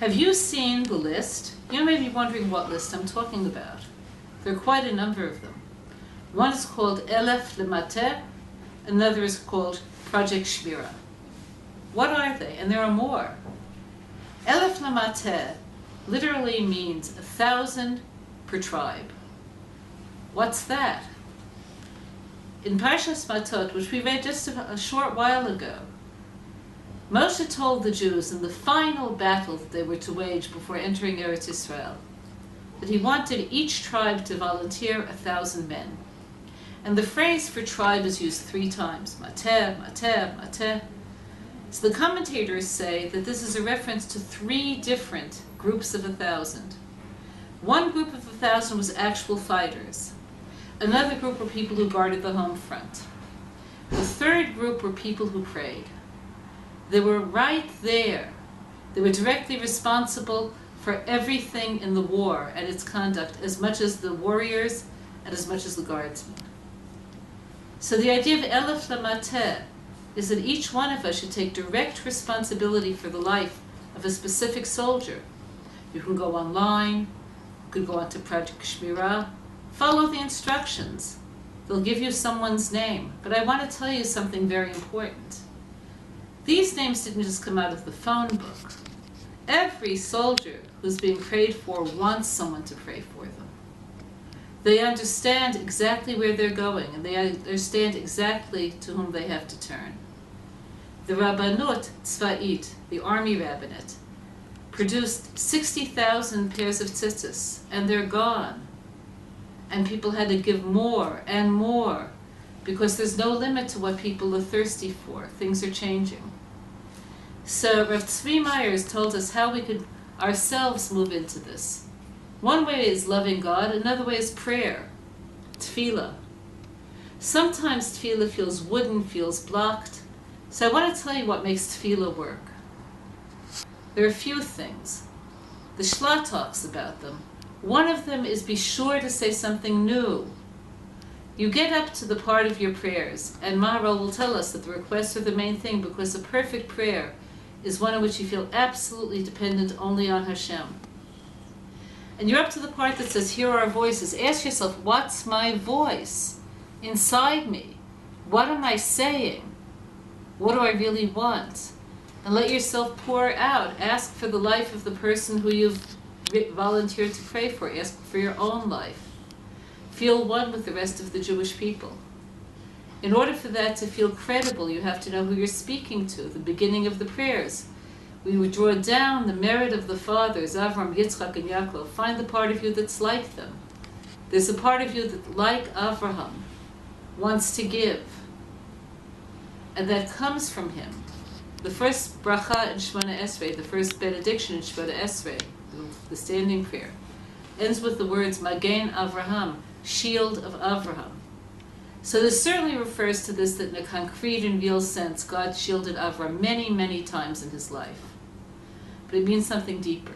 Have you seen the list? You may be wondering what list I'm talking about. There are quite a number of them. One is called Elef Lemateh, another is called Project Shmira. What are they? And there are more. Elef Lemateh literally means 1,000 per tribe. What's that? In Parshas Matot, which we read just a short while ago, Moshe told the Jews in the final battle that they were to wage before entering Eretz Israel that he wanted each tribe to volunteer 1,000 men. And the phrase for tribe is used 3 times, mateh, mateh, mateh. So the commentators say that this is a reference to 3 different groups of 1,000. One group of 1,000 was actual fighters. Another group were people who guarded the home front. The third group were people who prayed. They were right there. They were directly responsible for everything in the war and its conduct, as much as the warriors and as much as the guardsmen. So the idea of Elef Lemateh is that each one of us should take direct responsibility for the life of a specific soldier. You can go online, you could go onto Project Shmira, follow the instructions. They'll give you someone's name. But I want to tell you something very important. These names didn't just come out of the phone book. Every soldier who's being prayed for wants someone to pray for them. They understand exactly where they're going, and they understand exactly to whom they have to turn. The Rabbanut Tzva'it, the army rabbinate, produced 60,000 pairs of tzitzis, and they're gone. And people had to give more and more, because there's no limit to what people are thirsty for. Things are changing. So Rav Tzvi Myers told us how we could ourselves move into this. One way is loving God, another way is prayer, tefillah. Sometimes tefillah feels wooden, feels blocked. So I want to tell you what makes tefillah work. There are a few things. The Shla talks about them. One of them is be sure to say something new. You get up to the part of your prayers, and Maharal will tell us that the requests are the main thing, because a perfect prayer is one in which you feel absolutely dependent only on Hashem. And you're up to the part that says, here are our voices. Ask yourself, what's my voice inside me? What am I saying? What do I really want? And let yourself pour out. Ask for the life of the person who you've volunteered to pray for. Ask for your own life. Feel one with the rest of the Jewish people. In order for that to feel credible, you have to know who you're speaking to, the beginning of the prayers. We would draw down the merit of the fathers, Avram, Yitzchak, and Yaakov. Find the part of you that's like them. There's a part of you that, like Avraham, wants to give. And that comes from him. The first bracha in Shemona Esrei, the first benediction in Shemona Esrei, the standing prayer, ends with the words, Magen Avraham, shield of Avraham. So this certainly refers to this, that in a concrete and real sense, God shielded Avraham many, many times in his life. But it means something deeper.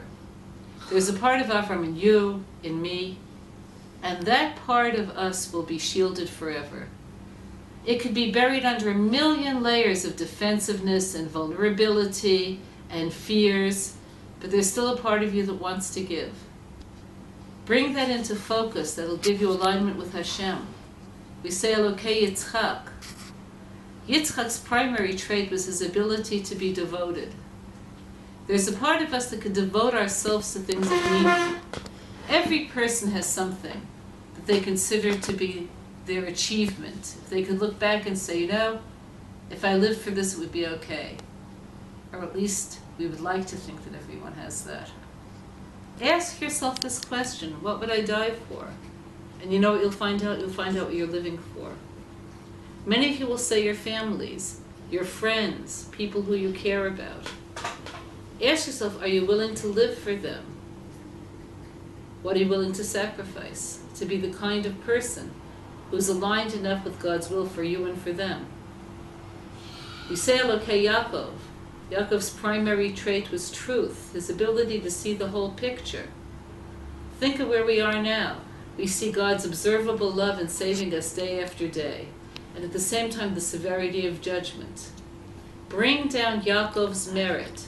There's a part of Avraham in you, in me, and that part of us will be shielded forever. It could be buried under 1,000,000 layers of defensiveness and vulnerability and fears, but there's still a part of you that wants to give. Bring that into focus. That'll give you alignment with Hashem. We say Elokei Yitzchak. Yitzchak's primary trait was his ability to be devoted. There's a part of us that could devote ourselves to things that mean. Every person has something that they consider to be their achievement. If they could look back and say, you know, if I lived for this, it would be okay. Or at least we would like to think that everyone has that. Ask yourself this question, what would I die for? And you know what you'll find out? You'll find out what you're living for. Many of you will say your families, your friends, people who you care about. Ask yourself, are you willing to live for them? What are you willing to sacrifice to be the kind of person who's aligned enough with God's will for you and for them? We say Elokei Yaakov. Yaakov's primary trait was truth, his ability to see the whole picture. Think of where we are now. We see God's observable love in saving us day after day, and at the same time the severity of judgment. Bring down Yaakov's merit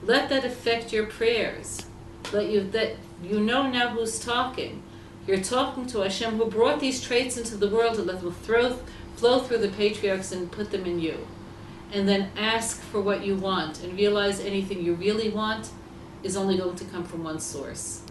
Let that affect your prayers. That you know now who's talking. You're talking to Hashem, who brought these traits into the world and let them flow through the patriarchs and put them in you. And then ask for what you want and realize anything you really want is only going to come from one source.